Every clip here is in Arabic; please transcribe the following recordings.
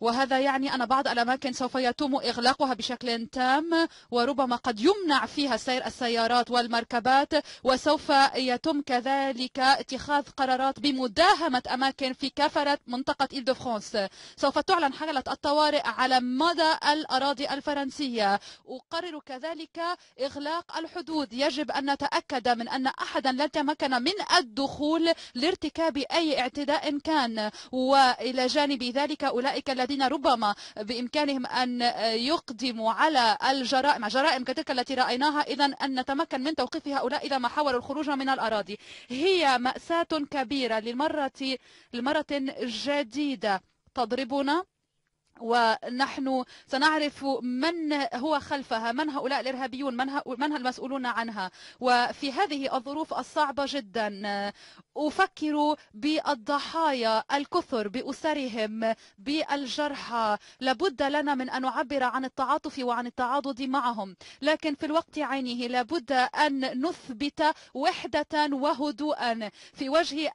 وهذا يعني أن بعض الأماكن سوف يتم إغلاقها بشكل تام، وربما قد يمنع فيها سير السيارات والمركبات، وسوف يتم كذلك اتخاذ قرارات بمداهمة أماكن في كافة منطقة إيل دو فرانس. سوف تعلن حالة الطوارئ على مدى الأراضي الفرنسية. أقرر كذلك إغلاق الحدود. يجب أن نتأكد من أن أحدا لا يتمكن من الدخول لارتكاب أي اعتداء كان، وإلى جانب ذلك أولئك الذين ربما بإمكانهم أن يقدموا على جرائم كتلك التي رأيناها، إذن أن نتمكن من توقيف هؤلاء إذا ما حاولوا الخروج من الأراضي. هي مأساة كبيرة للمرة جديدة تضربنا، ونحن سنعرف من هو خلفها، من هؤلاء الإرهابيون، من المسؤولون عنها. وفي هذه الظروف الصعبة جدا أفكر بالضحايا الكثر، بأسرهم، بالجرحى. لابد لنا من أن نعبر عن التعاطف وعن التعاضد معهم، لكن في الوقت عينه لابد أن نثبت وحدة وهدوءا في وجه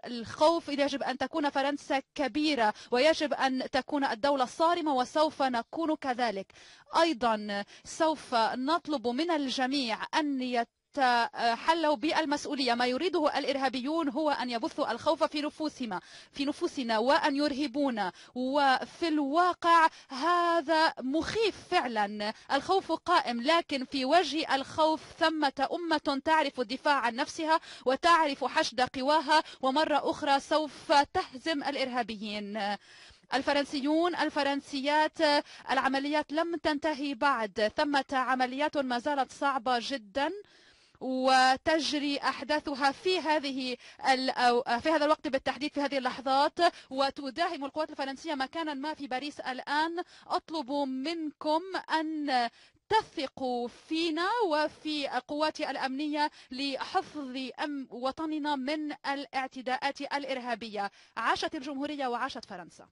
الخوف. يجب أن تكون فرنسا كبيرة، ويجب أن تكون الدولة صارمة، وسوف نكون كذلك. أيضا سوف نطلب من الجميع أن يتحلوا بالمسؤولية. ما يريده الإرهابيون هو أن يبثوا الخوف في نفوسنا وأن يرهبونا، وفي الواقع هذا مخيف فعلا. الخوف قائم، لكن في وجه الخوف ثمة أمة تعرف الدفاع عن نفسها وتعرف حشد قواها، ومرة أخرى سوف تهزم الإرهابيين. الفرنسيون، الفرنسيات، العمليات لم تنتهي بعد. ثمة عمليات ما زالت صعبة جدا، وتجري أحداثها في هذا الوقت بالتحديد، في هذه اللحظات، وتداهم القوات الفرنسية مكانا ما في باريس الآن. أطلب منكم أن تثقوا فينا وفي القوات الأمنية لحفظ وطننا من الاعتداءات الإرهابية. عاشت الجمهورية وعاشت فرنسا.